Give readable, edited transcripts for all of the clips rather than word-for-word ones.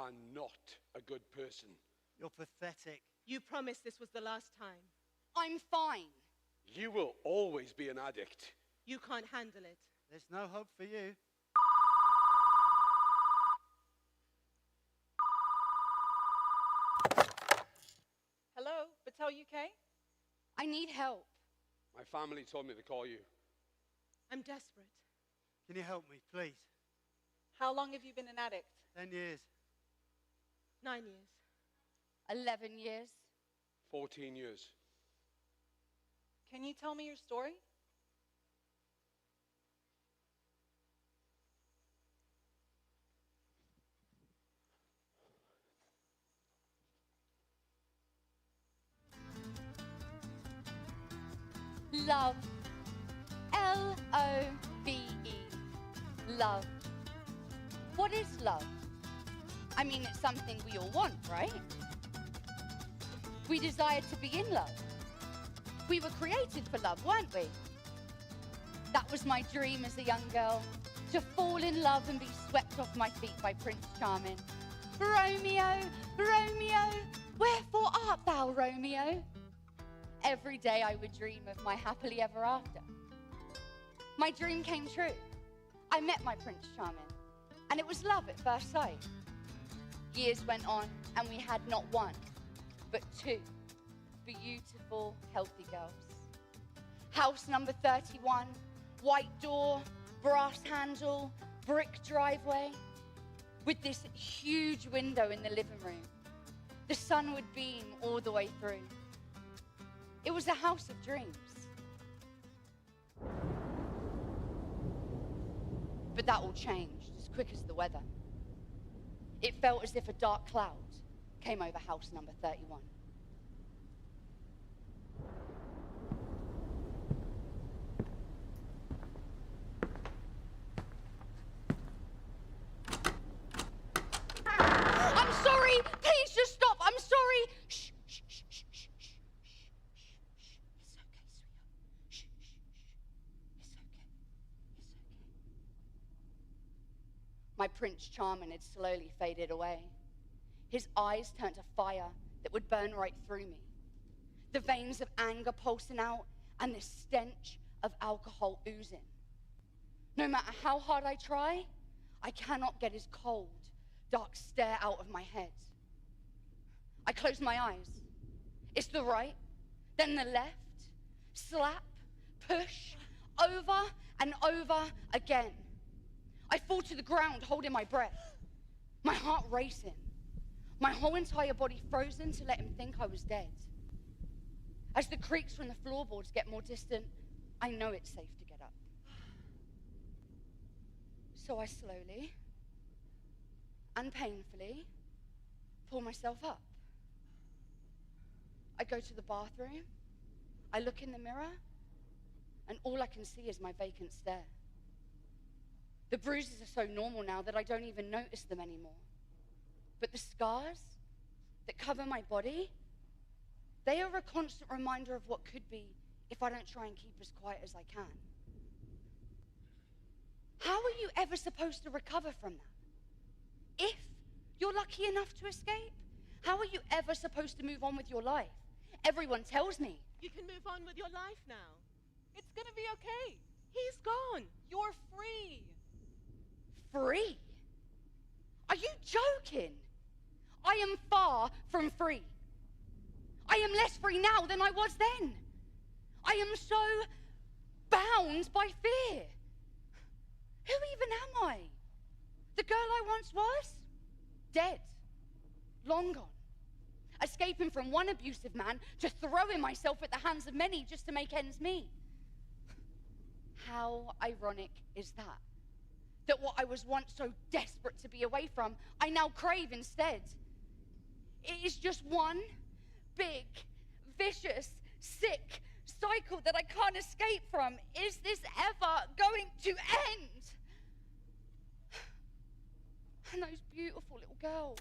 are not a good person. You're pathetic. You promised this was the last time. I'm fine. You will always be an addict. You can't handle it. There's no hope for you. Hello, Betel UK? I need help. My family told me to call you. I'm desperate. Can you help me, please? How long have you been an addict? 10 years. 9 years. 11 years. 14 years. Can you tell me your story? Love. L-O-V-E. Love. What is love? I mean, it's something we all want, right? We desire to be in love. We were created for love, weren't we? That was my dream as a young girl, to fall in love and be swept off my feet by Prince Charming. Romeo, Romeo, wherefore art thou, Romeo? Every day I would dream of my happily ever after. My dream came true. I met my Prince Charming, and it was love at first sight. Years went on, and we had not one, but two beautiful, healthy girls. House number 31, white door, brass handle, brick driveway, with this huge window in the living room. The sun would beam all the way through. It was a house of dreams. But that all changed as quick as the weather. It felt as if a dark cloud came over house number 31. I'm sorry! Please just stop! I'm sorry! Shh, shh, shh, shh, shh, shh, shh, shh, shh. It's okay, sweetheart. Shh, shh, shh. It's okay. It's okay. My Prince Charming had slowly faded away. His eyes turned to fire that would burn right through me. The veins of anger pulsing out and the stench of alcohol oozing. No matter how hard I try, I cannot get his cold, dark stare out of my head. I close my eyes. It's the right, then the left, slap, push, over and over again. I fall to the ground, holding my breath, my heart racing, my whole entire body frozen to let him think I was dead. As the creaks from the floorboards get more distant, I know it's safe to get up. So I slowly and painfully pull myself up. I go to the bathroom, I look in the mirror, and all I can see is my vacant stare. The bruises are so normal now that I don't even notice them anymore. But the scars that cover my body, they are a constant reminder of what could be if I don't try and keep as quiet as I can. How are you ever supposed to recover from that? If you're lucky enough to escape, how are you ever supposed to move on with your life? Everyone tells me. You can move on with your life now. It's gonna be okay. He's gone. You're free. Free? Are you joking? I am far from free. I am less free now than I was then. I am so bound by fear. Who even am I? The girl I once was? Dead. Long gone. Escaping from one abusive man to throwing myself at the hands of many just to make ends meet. How ironic is that? That what I was once so desperate to be away from, I now crave instead. It is just one big, vicious, sick cycle that I can't escape from. Is this ever going to end? And those beautiful little girls.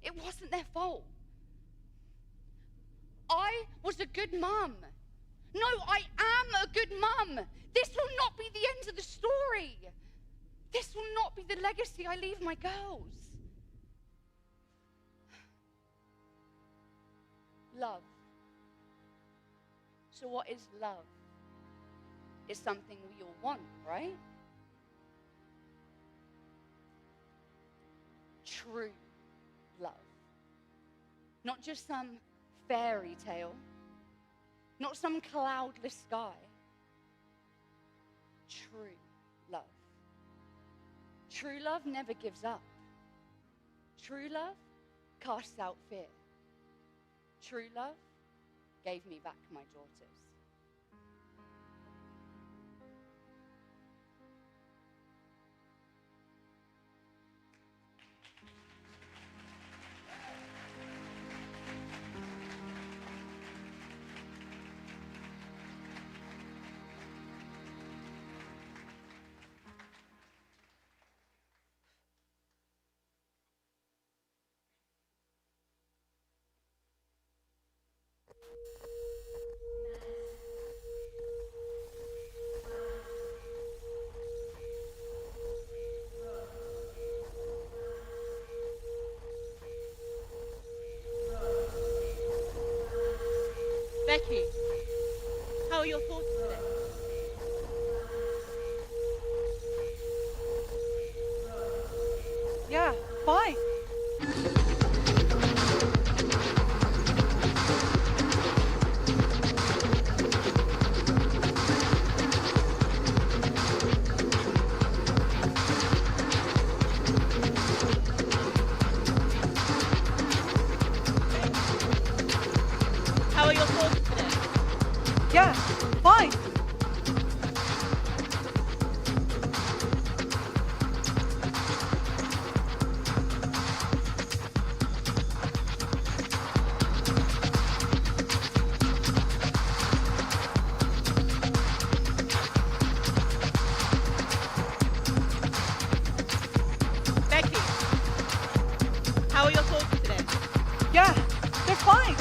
It wasn't their fault. I was a good mum. No, I am a good mum. This will not be the end of the story. This will not be the legacy I leave my girls. Love. So what is love? It's something we all want, right? True love. Not just some fairy tale, not some cloudless sky. True love. True love never gives up. True love casts out fear. True love gave me back my daughters. Becky, how are your thoughts today? Yeah, fine. How are your thoughts today? Yeah, fine. Becky, how are your thoughts today? Yeah, they're fine.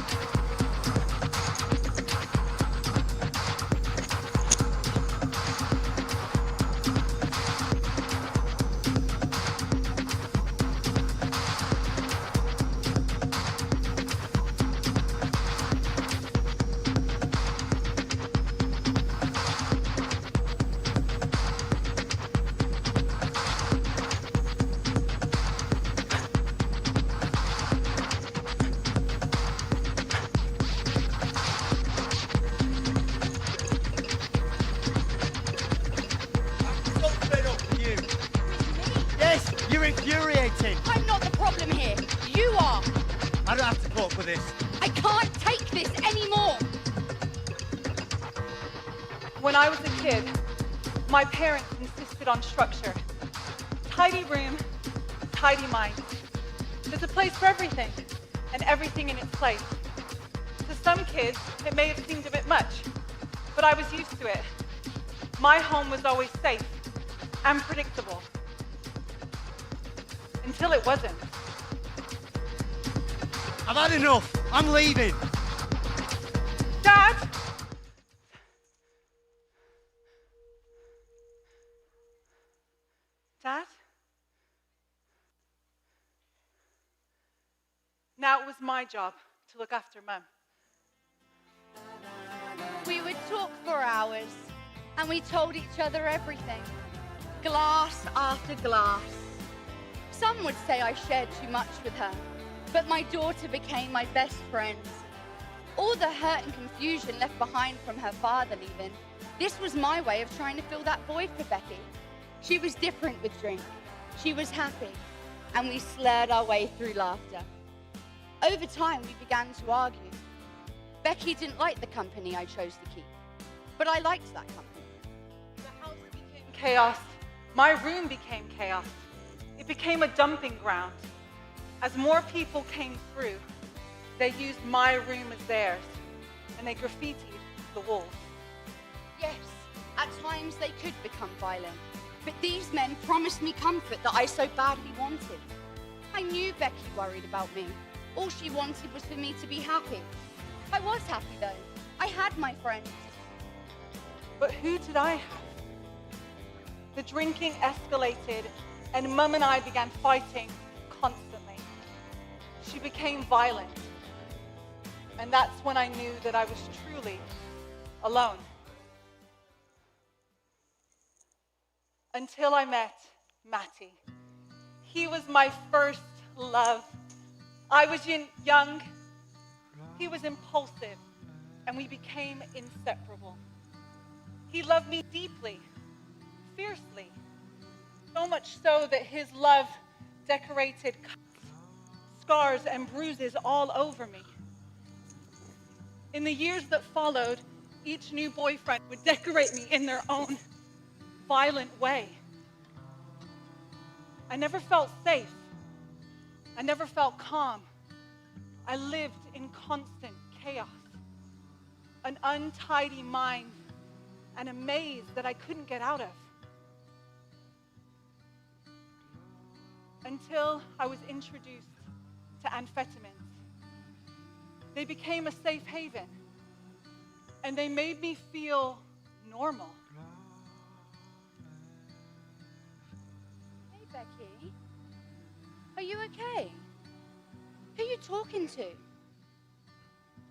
So fed up with you. Yes, you're infuriating. I'm not the problem here. You are. I don't have to put up with this. I can't take this anymore. When I was a kid, my parents insisted on structure. Tidy room, tidy mind. There's a place for everything, and everything in its place. To some kids, it may have seemed a bit much, but I was used to it. My home was always safe and predictable. Until it wasn't. I've had enough. I'm leaving. Dad! Dad? Now it was my job to look after Mum. We would talk for hours, and we told each other everything. Glass after glass. Some would say I shared too much with her, but my daughter became my best friend. All the hurt and confusion left behind from her father leaving, this was my way of trying to fill that void for Becky. She was different with drink. She was happy, and we slurred our way through laughter. Over time, we began to argue. Becky didn't like the company I chose to keep, but I liked that company. The house became chaos. My room became chaos. It became a dumping ground. As more people came through, they used my room as theirs, and they graffitied the walls. Yes, at times they could become violent, but these men promised me comfort that I so badly wanted. I knew Becky worried about me. All she wanted was for me to be happy. I was happy though. I had my friends. But who did I have? The drinking escalated, and Mum and I began fighting constantly. She became violent, and that's when I knew that I was truly alone. Until I met Matty. He was my first love. I was young, he was impulsive, and we became inseparable. He loved me deeply, fiercely, so much so that his love decorated cuts, scars, and bruises all over me. In the years that followed, each new boyfriend would decorate me in their own violent way. I never felt safe. I never felt calm. I lived in constant chaos, an untidy mind, and a maze that I couldn't get out of. Until I was introduced to amphetamines. They became a safe haven, and they made me feel normal. Hey, Becky. Are you okay? Who are you talking to?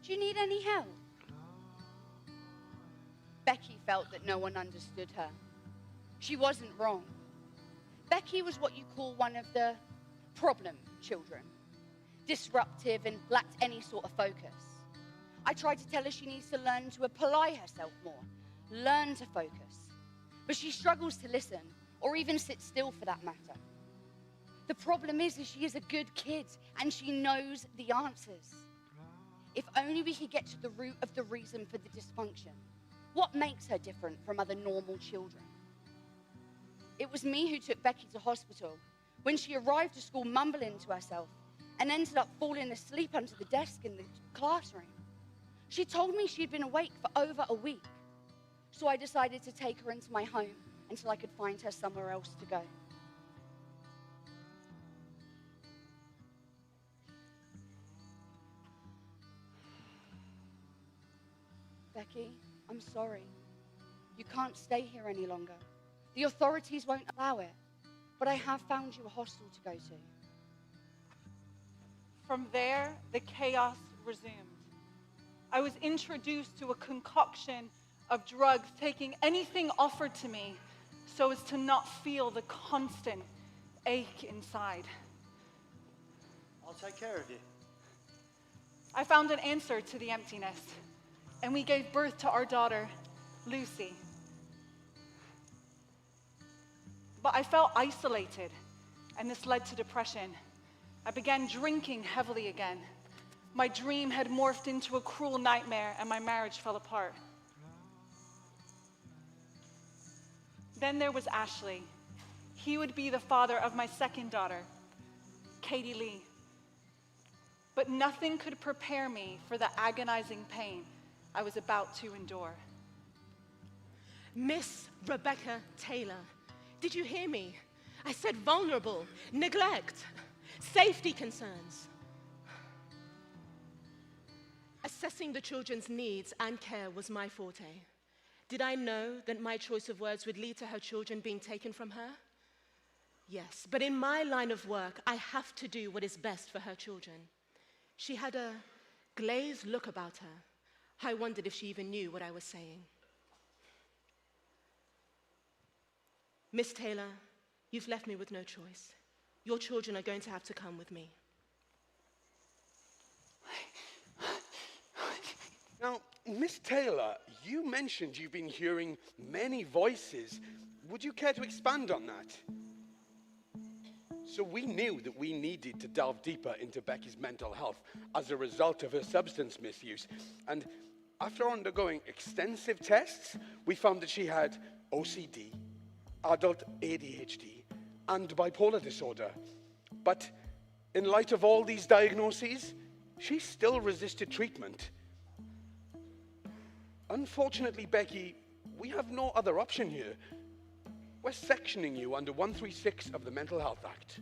Do you need any help? Becky felt that no one understood her. She wasn't wrong. Becky was what you call one of the problem children. Disruptive and lacked any sort of focus. I tried to tell her she needs to learn to apply herself more, learn to focus. But she struggles to listen, or even sit still for that matter. The problem is she is a good kid, and she knows the answers. If only we could get to the root of the reason for the dysfunction. What makes her different from other normal children? It was me who took Becky to hospital when she arrived to school mumbling to herself and ended up falling asleep under the desk in the classroom. She told me she'd been awake for over a week. So I decided to take her into my home until I could find her somewhere else to go. Becky, I'm sorry. You can't stay here any longer. The authorities won't allow it, but I have found you a hostel to go to. From there, the chaos resumed. I was introduced to a concoction of drugs, taking anything offered to me so as to not feel the constant ache inside. I'll take care of you. I found an answer to the emptiness, and we gave birth to our daughter, Lucy. But I felt isolated, and this led to depression. I began drinking heavily again. My dream had morphed into a cruel nightmare, and my marriage fell apart. Then there was Ashley. He would be the father of my second daughter, Katie Lee. But nothing could prepare me for the agonizing pain I was about to endure. Miss Rebecca Taylor, did you hear me? I said vulnerable, neglect, safety concerns. Assessing the children's needs and care was my forte. Did I know that my choice of words would lead to her children being taken from her? Yes, but in my line of work, I have to do what is best for her children. She had a glazed look about her. I wondered if she even knew what I was saying. Miss Taylor, you've left me with no choice. Your children are going to have to come with me. Now, Miss Taylor, you mentioned you've been hearing many voices. Would you care to expand on that? So we knew that we needed to delve deeper into Becky's mental health as a result of her substance misuse. And after undergoing extensive tests, we found that she had OCD, adult ADHD, and bipolar disorder. But in light of all these diagnoses, she still resisted treatment. Unfortunately, Becky, we have no other option here. We're sectioning you under 136 of the Mental Health Act.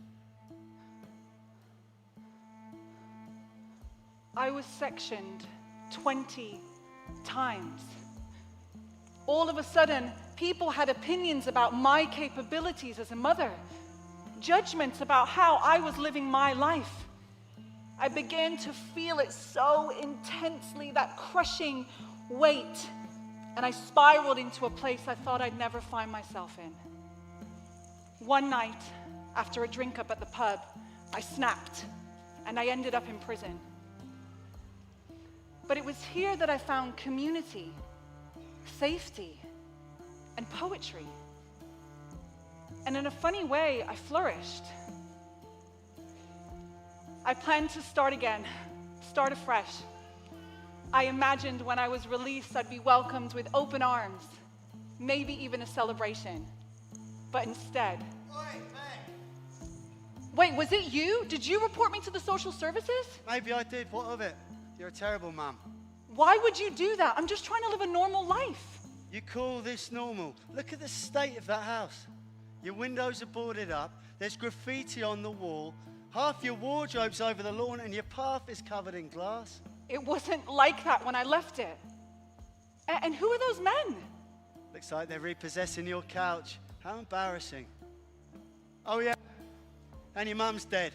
I was sectioned 20 times. All of a sudden, people had opinions about my capabilities as a mother, judgments about how I was living my life. I began to feel it so intensely, that crushing weight, and I spiraled into a place I thought I'd never find myself in. One night, after a drink up at the pub, I snapped, and I ended up in prison. But it was here that I found community, safety, and poetry. And in a funny way, I flourished. I planned to start again, start afresh. I imagined when I was released, I'd be welcomed with open arms, maybe even a celebration. But instead... Wait, was it you? Did you report me to the social services? Maybe I did. What of it? You're a terrible mum. Why would you do that? I'm just trying to live a normal life. You call this normal? Look at the state of that house. Your windows are boarded up. There's graffiti on the wall. Half your wardrobe's over the lawn and your path is covered in glass. It wasn't like that when I left it. And who are those men? Looks like they're repossessing your couch. How embarrassing. Oh yeah, and your mum's dead.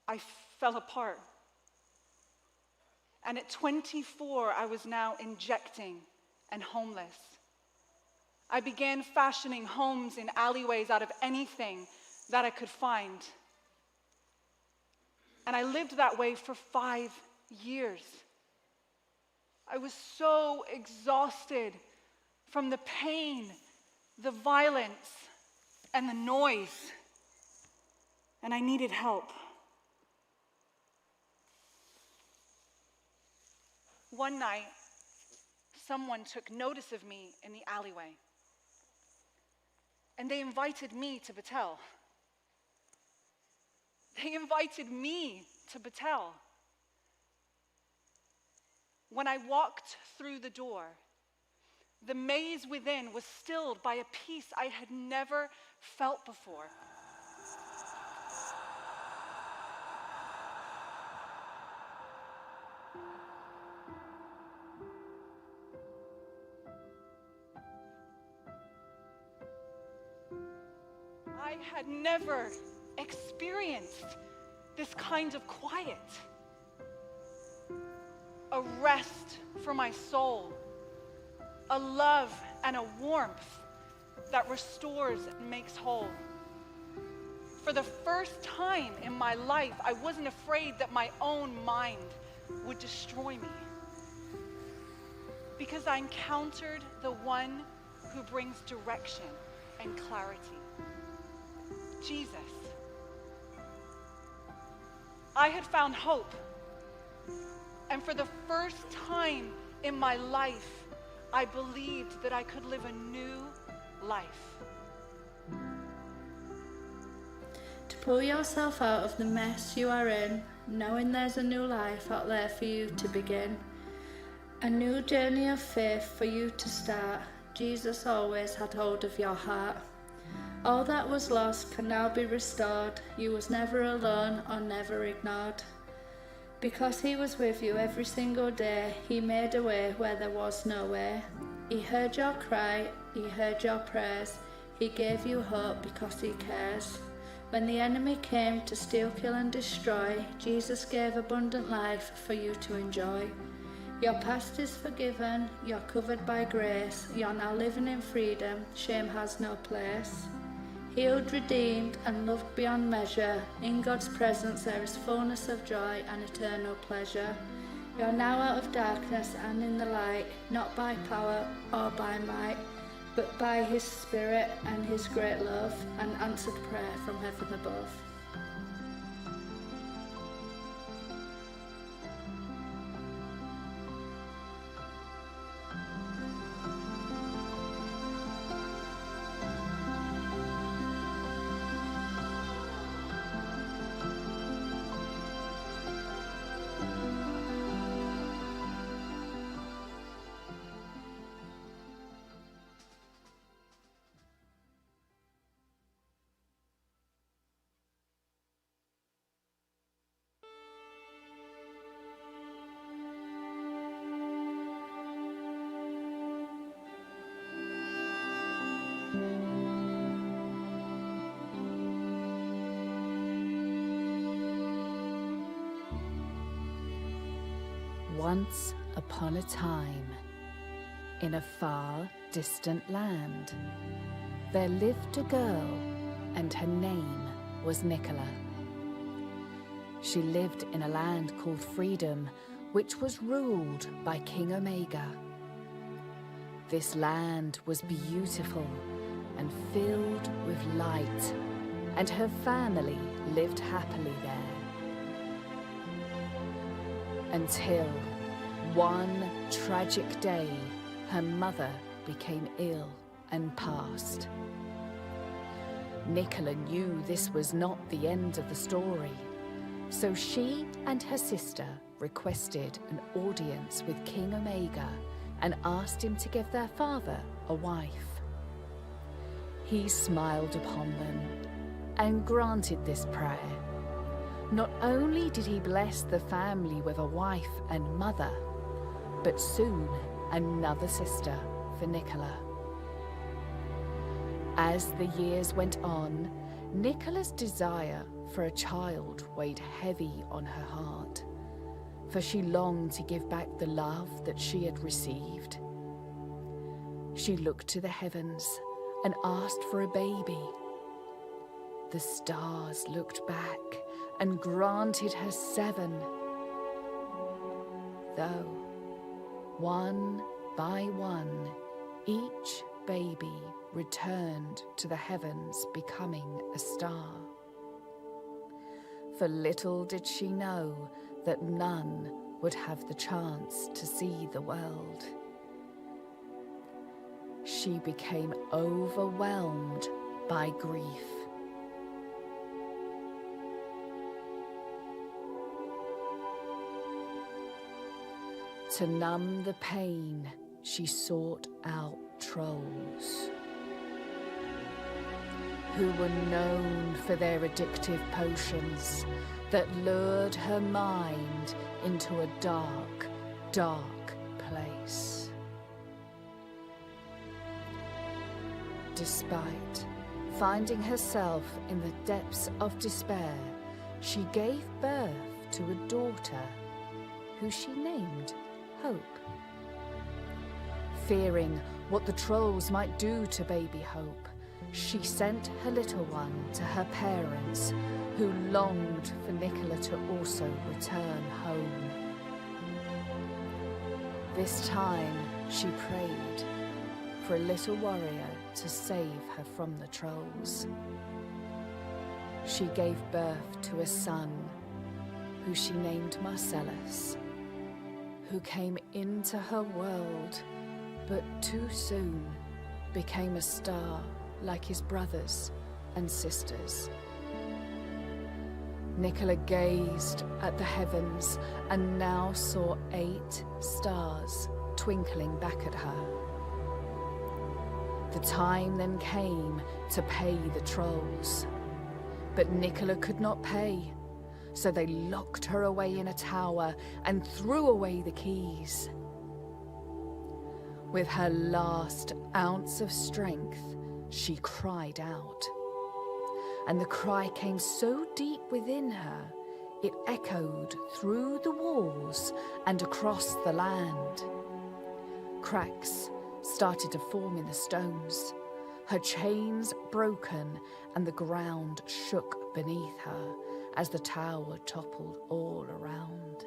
I fell apart. And at 24, I was now injecting and homeless. I began fashioning homes in alleyways out of anything that I could find. And I lived that way for 5 years. I was so exhausted from the pain, the violence, and the noise. And I needed help. One night, someone took notice of me in the alleyway. And they invited me to Betel. They invited me to Betel. When I walked through the door, the maze within was stilled by a peace I had never felt before. I had never experienced this kind of quiet. A rest for my soul. A love and a warmth that restores and makes whole. For the first time in my life, I wasn't afraid that my own mind would destroy me. Because I encountered the one who brings direction and clarity. Jesus. I had found hope. And for the first time in my life, I believed that I could live a new life. To pull yourself out of the mess you are in, knowing there's a new life out there for you to begin. A new journey of faith for you to start. Jesus always had hold of your heart. All that was lost can now be restored. You was never alone or never ignored. Because he was with you every single day, he made a way where there was no way. He heard your cry, he heard your prayers. He gave you hope because he cares. When the enemy came to steal, kill and destroy, Jesus gave abundant life for you to enjoy. Your past is forgiven, you're covered by grace. You're now living in freedom, shame has no place. Healed, redeemed, and loved beyond measure. In God's presence there is fullness of joy and eternal pleasure. You're now out of darkness and in the light, not by power or by might, but by his Spirit and his great love and answered prayer from heaven above. Once upon a time, in a far distant land, there lived a girl, and her name was Nicola. She lived in a land called Freedom, which was ruled by King Omega. This land was beautiful and filled with light, and her family lived happily there. Until one tragic day, her mother became ill and passed. Nicola knew this was not the end of the story, so she and her sister requested an audience with King Omega and asked him to give their father a wife. He smiled upon them and granted this prayer. Not only did he bless the family with a wife and mother, but soon another sister for Nicola. As the years went on, Nicola's desire for a child weighed heavy on her heart, for she longed to give back the love that she had received. She looked to the heavens and asked for a baby. The stars looked back and granted her 7. Though, one by one, each baby returned to the heavens, becoming a star. For little did she know that none would have the chance to see the world. She became overwhelmed by grief. To numb the pain, she sought out trolls, who were known for their addictive potions that lured her mind into a dark, dark place. Despite finding herself in the depths of despair, she gave birth to a daughter who she named Hope. Fearing what the trolls might do to baby Hope, she sent her little one to her parents, who longed for Nicola to also return home. This time she prayed for a little warrior to save her from the trolls. She gave birth to a son, who she named Marcellus, who came into her world, but too soon became a star like his brothers and sisters. Nicola gazed at the heavens and now saw 8 stars twinkling back at her. The time then came to pay the trolls, but Nicola could not pay, so they locked her away in a tower and threw away the keys. With her last ounce of strength, she cried out, and the cry came so deep within her, it echoed through the walls and across the land. Cracks started to form in the stones, her chains broken, and the ground shook beneath her as the tower toppled all around.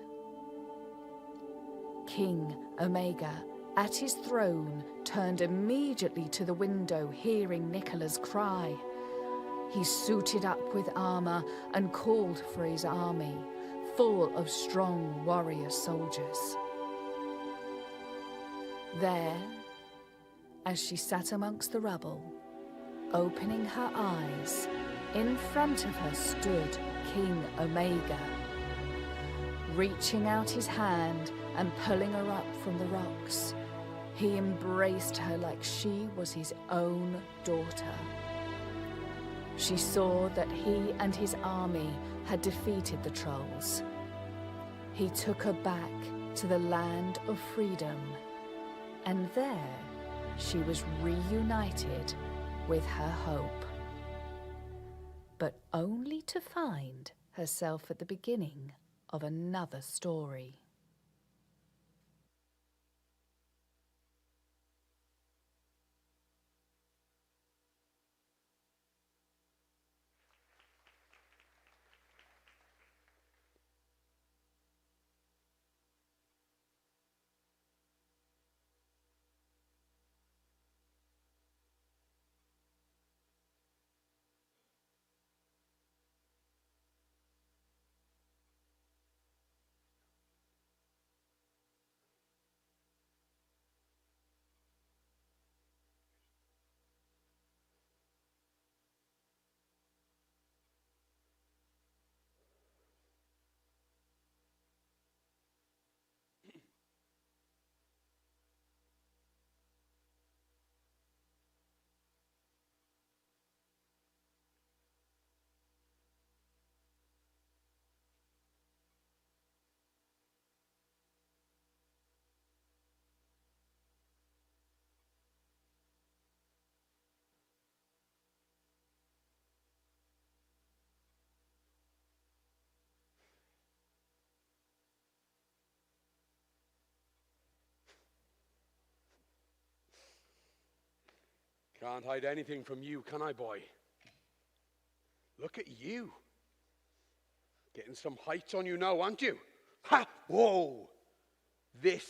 King Omega, at his throne, turned immediately to the window, hearing Nicola's cry. He suited up with armor and called for his army, full of strong warrior soldiers. There, as she sat amongst the rubble, opening her eyes, in front of her stood King Omega. Reaching out his hand and pulling her up from the rocks, he embraced her like she was his own daughter. She saw that he and his army had defeated the trolls. He took her back to the land of freedom, and there she was reunited with her Hope, but only to find herself at the beginning of another story. Can't hide anything from you, can I, boy? Look at you. Getting some height on you now, aren't you? Ha! Whoa! This,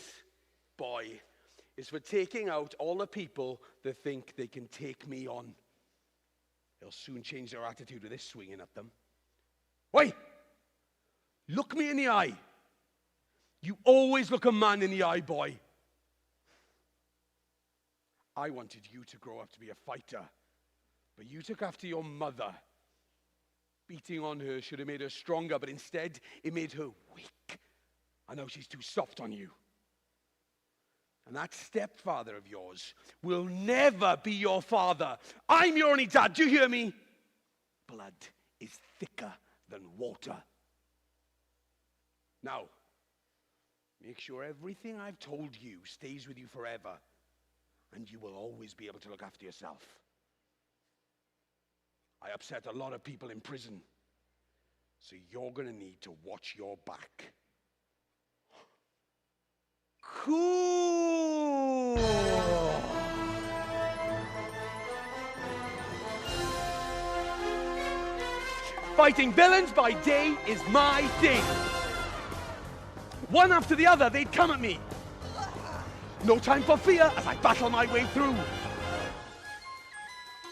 boy, is for taking out all the people that think they can take me on. They'll soon change their attitude with this swinging at them. Wait! Look me in the eye. You always look a man in the eye, boy. I wanted you to grow up to be a fighter, but you took after your mother. Beating on her should have made her stronger, but instead it made her weak. I know she's too soft on you. And that stepfather of yours will never be your father. I'm your only dad, do you hear me? Blood is thicker than water. Now, make sure everything I've told you stays with you forever, and you will always be able to look after yourself. I upset a lot of people in prison, so you're going to need to watch your back. Cool! Fighting villains by day is my thing. One after the other, they'd come at me. No time for fear as I battle my way through.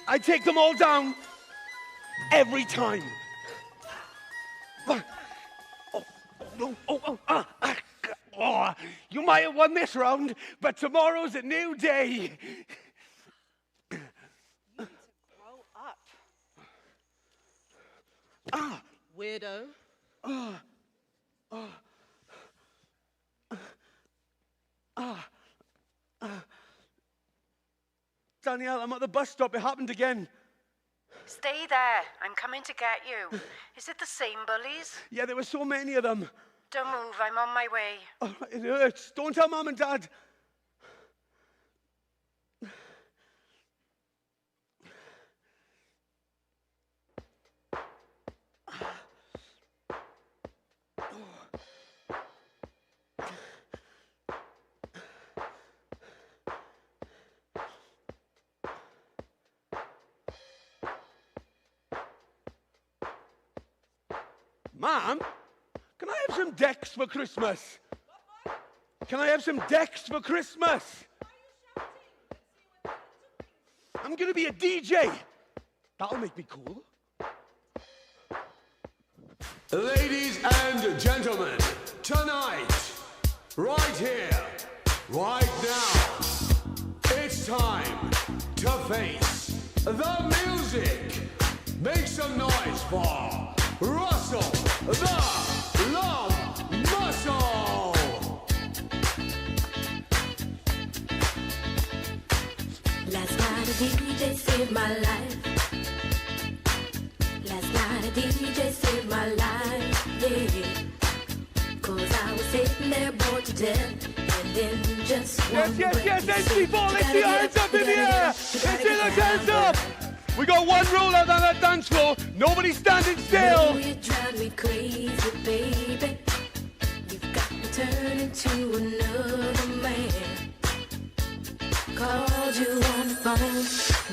I take them all down every time. Oh, you might have won this round, but tomorrow's a new day. You need to grow up. Weirdo. Danielle, I'm at the bus stop. It happened again. Stay there. I'm coming to get you. Is it the same bullies? Yeah, there were so many of them. Don't move. I'm on my way. Oh, it hurts. Don't tell Mum and Dad. Mom, can I have some decks for Christmas? Can I have some decks for Christmas? I'm going to be a DJ. That'll make me cool. Ladies and gentlemen, tonight, right here, right now, it's time to face the music. Make some noise for Russell the Love Muscle. Last night a DJ saved my life. Last night a DJ saved my life, yeah. 'Cause I was sitting there bored to death, and then just one Yes, breath let's he see said, ball, let's "You see your gotta hands get up in the you air. gotta Let's see get those hands down." up. We got one rule out on that dance floor. Nobody standing still. Oh, you drive me crazy, baby. You've got me turn into another man. Called you on the phone,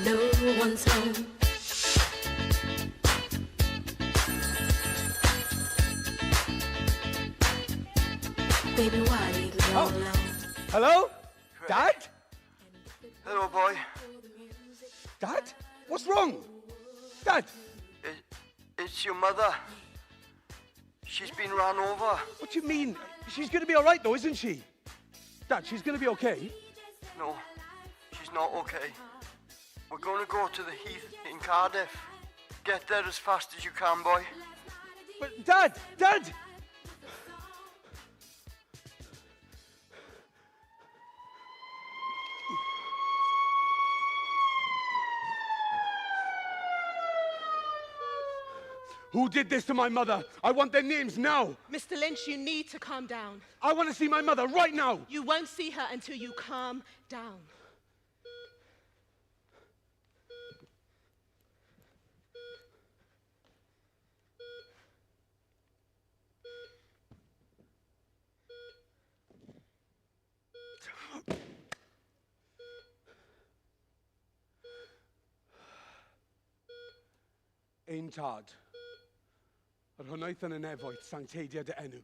no one's home. Baby, why leave me all alone? Hello? Dad? Hello, boy. Dad? What's wrong? Dad? It's your mother. She's been run over. What do you mean? She's going to be all right, though, isn't she? Dad, she's going to be okay. No, she's not okay. We're going to go to the Heath in Cardiff. Get there as fast as you can, boy. But Dad! Dad! Who did this to my mother? I want their names now. Mr. Lynch, you need to calm down. I want to see my mother right now. You won't see her until you calm down. ein tad, yr hwnaeth yn y nefoedd sancteidiad y enw.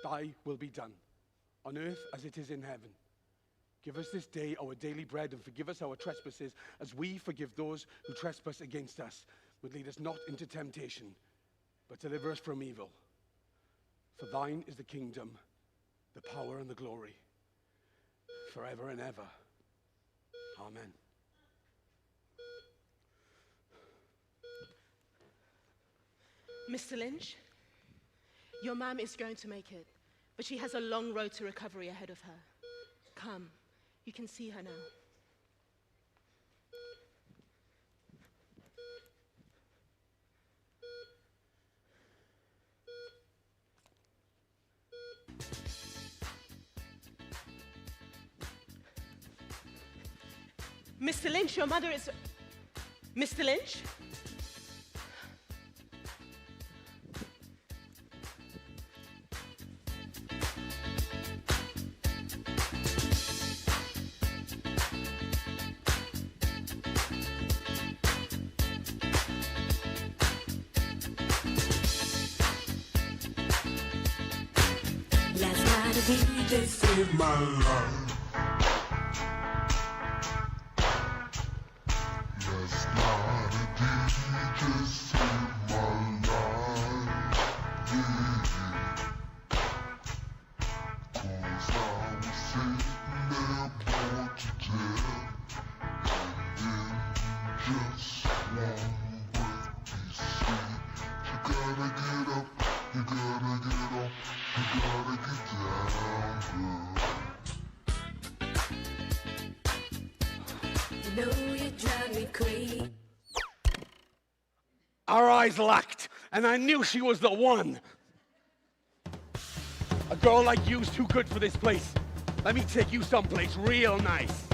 Thy will be done, on earth as it is in heaven. Give us this day our daily bread, and forgive us our trespasses, as we forgive those who trespass against us. But lead us not into temptation, but deliver us from evil. For thine is the kingdom, the power, and the glory, forever and ever. Amen. Mr. Lynch, your mum is going to make it, but she has a long road to recovery ahead of her. Come, you can see her now. Mr. Lynch, your mother is... Mr. Lynch? Last night a DJ saved my life. Last night a DJ saved my life. Yeah. 'Cause I was sitting there bored to death, and then just one breath he said, you gotta get up, you gotta get up, you gotta get down, girl. You know you drive me crazy. Our eyes locked, and I knew she was the one. A girl like you's too good for this place. Let me take you someplace real nice.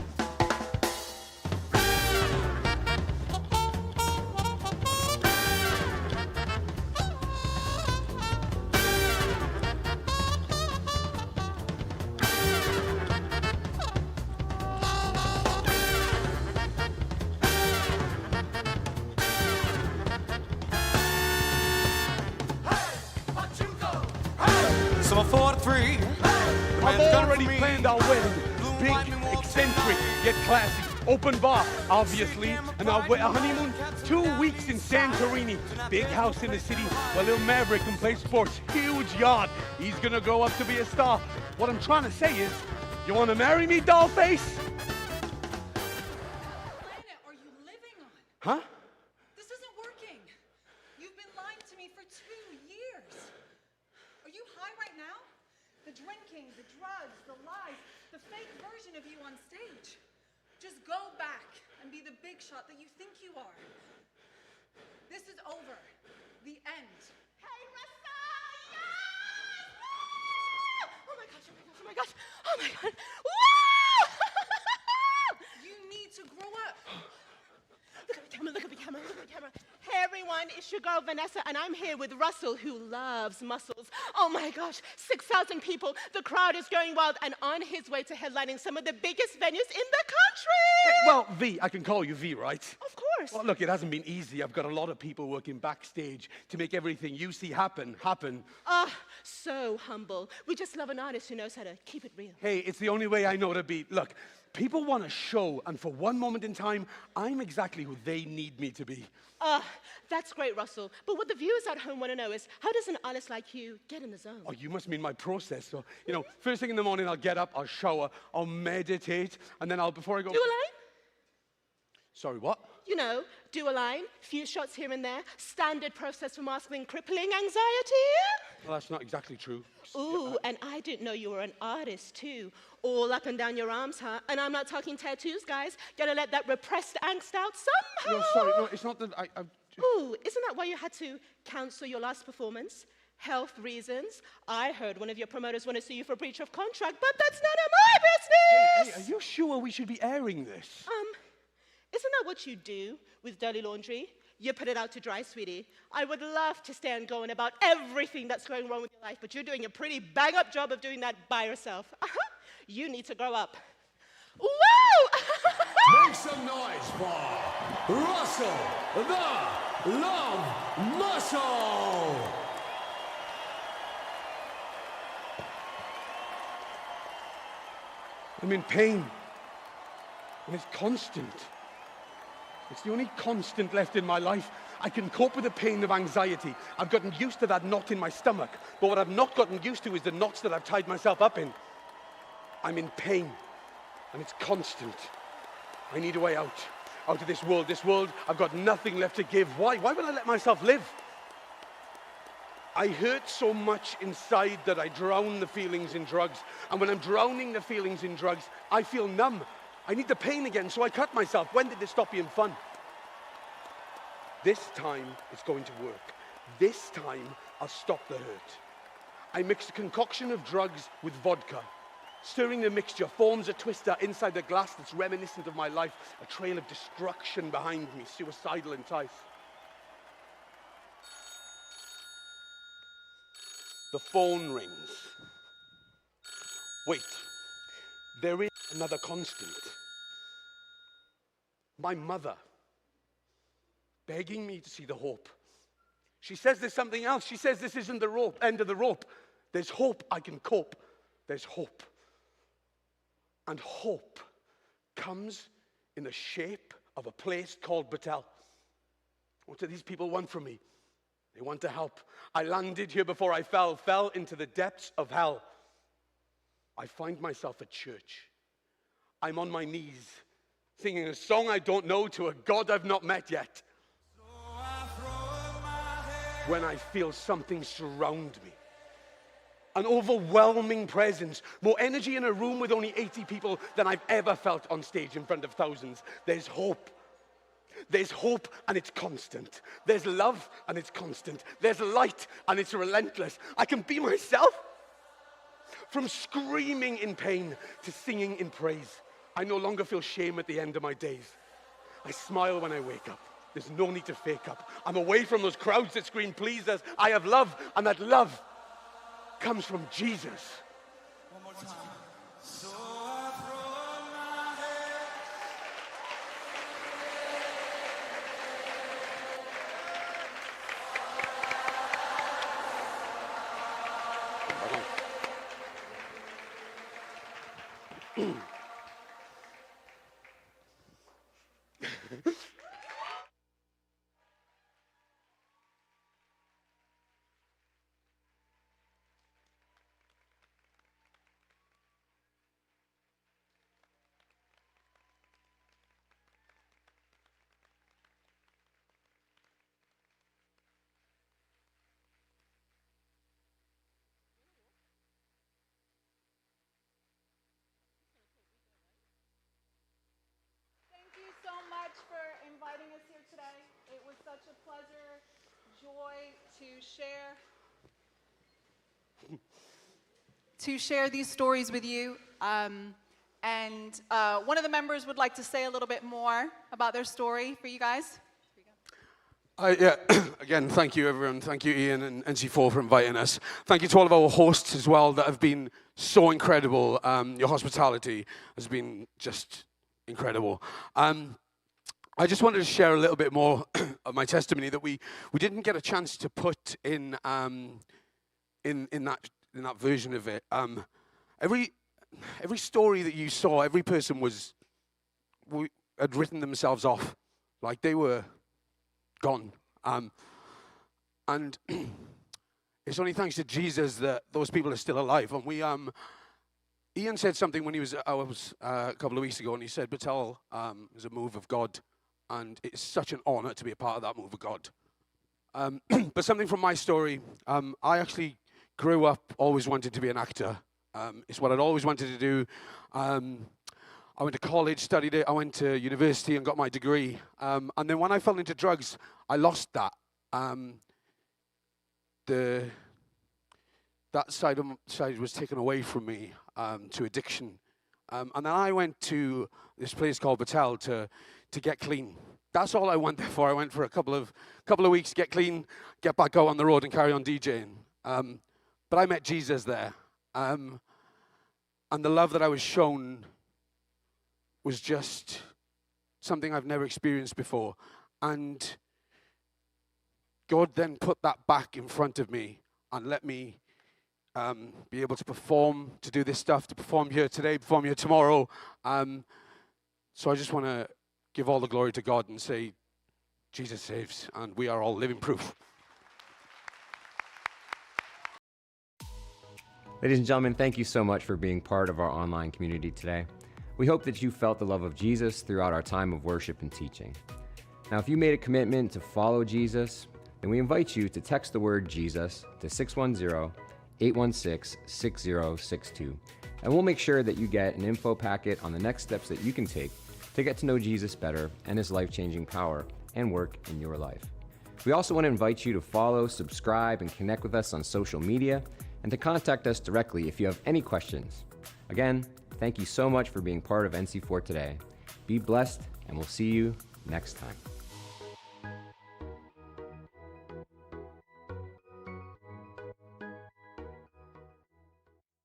So 4-3. I've already planned our wedding. Big, eccentric, yet classy. Open bar, obviously. And our honeymoon, 2 weeks in Santorini. Big house in the city where little Maverick can play sports. Huge yard. He's gonna grow up to be a star. What I'm trying to say is, you wanna marry me, dollface? Planet are you living on? Huh? This isn't working. You've been lying to me for 2 years. Are you high right now? The drinking, the drugs, the lies, the fake version of you on stage. Just go back and be the big shot that you think you are. This is over. The end. Hey, Russell! Yes! Oh my gosh, oh my gosh, oh my gosh, oh my god. Woo! You need to grow up. Look at the camera, look at the camera, look at the camera. Hey everyone, it's your girl Vanessa, and I'm here with Russell, who loves muscles. Oh my gosh, 6,000 people, the crowd is going wild, and on his way to headlining some of the biggest venues in the country. Well, V, I can call you V, right? Of course. Well, look, it hasn't been easy. I've got a lot of people working backstage to make everything you see happen. So humble. We just love an artist who knows how to keep it real. Hey, it's the only way I know to be. Look, people want a show, and for one moment in time, I'm exactly who they need me to be. That's great, Russell. But what the viewers at home want to know is, how does an artist like you get in the zone? Oh, you must mean my process. So, first thing in the morning, I'll get up, I'll shower, I'll meditate, and then before I go... Do a line? Sorry, what? Do a line, few shots here and there, standard process for masking crippling anxiety. Well, that's not exactly true. Ooh, and I didn't know you were an artist, too. All up and down your arms, huh? And I'm not talking tattoos, guys. Gotta let that repressed angst out somehow. No, sorry, no, it's not that Ooh, isn't that why you had to cancel your last performance? Health reasons. I heard one of your promoters want to sue you for breach of contract, but that's none of my business! Hey, are you sure we should be airing this? Isn't that what you do with dirty laundry? You put it out to dry, sweetie. I would love to stand going about everything that's going wrong with your life, but you're doing a pretty bang-up job of doing that by yourself. You need to grow up. Woo! Make some noise for Russell the Love Muscle. I'm in pain, and it's constant. It's the only constant left in my life. I can cope with the pain of anxiety. I've gotten used to that knot in my stomach, but what I've not gotten used to is the knots that I've tied myself up in. I'm in pain, and it's constant. I need a way out of this world. This world, I've got nothing left to give. Why? Why would I let myself live? I hurt so much inside that I drown the feelings in drugs. And when I'm drowning the feelings in drugs, I feel numb. I need the pain again, so I cut myself. When did this stop being fun? This time, it's going to work. This time, I'll stop the hurt. I mix a concoction of drugs with vodka. Stirring the mixture forms a twister inside the glass that's reminiscent of my life, a trail of destruction behind me, suicidal and tight. The phone rings. Wait, there is another constant. My mother, begging me to see the hope. She says there's something else. She says this isn't the end of the rope. There's hope, I can cope. There's hope. And hope comes in the shape of a place called Betel. What do these people want from me? They want to help. I landed here before I fell into the depths of hell. I find myself at church. I'm on my knees, singing a song I don't know to a God I've not met yet. When I feel something surround me. An overwhelming presence, more energy in a room with only 80 people than I've ever felt on stage in front of thousands. There's hope. There's hope and it's constant. There's love and it's constant. There's light and it's relentless. I can be myself. From screaming in pain to singing in praise. I no longer feel shame at the end of my days. I smile when I wake up. There's no need to fake up. I'm away from those crowds that scream, please us. I have love, and that love comes from Jesus. One more time. Inviting us here today. It was such a pleasure, joy to share these stories with you. And one of the members would like to say a little bit more about their story for you guys. Yeah, again, thank you, everyone. Thank you, Ian and NC4 for inviting us. Thank you to all of our hosts as well that have been so incredible. Your hospitality has been just incredible. I just wanted to share a little bit more of my testimony that we didn't get a chance to put in that version of it. Every story that you saw, every person had written themselves off, like they were gone. And it's only thanks to Jesus that those people are still alive. And Ian said something when he was a couple of weeks ago, and he said Betel is a move of God. And it's such an honor to be a part of that move of God. But something from my story, I actually grew up always wanting to be an actor. It's what I'd always wanted to do. I went to college, studied it. I went to university and got my degree. And then when I fell into drugs, I lost that. That side was taken away from me to addiction. And then I went to this place called Betel to get clean. That's all I went there for. I went for a couple of weeks, get clean, get back out on the road and carry on DJing. But I met Jesus there. And the love that I was shown was just something I've never experienced before. And God then put that back in front of me and let me be able to perform, to do this stuff, to perform here today, perform here tomorrow. So I just want to give all the glory to God and say, Jesus saves, and we are all living proof. Ladies and gentlemen, thank you so much for being part of our online community today. We hope that you felt the love of Jesus throughout our time of worship and teaching. Now, if you made a commitment to follow Jesus, then we invite you to text the word Jesus to 610-816-6062, and we'll make sure that you get an info packet on the next steps that you can take to get to know Jesus better and his life-changing power and work in your life. We also want to invite you to follow, subscribe, and connect with us on social media, and to contact us directly if you have any questions. Again, thank you so much for being part of NC4 today. Be blessed, and we'll see you next time.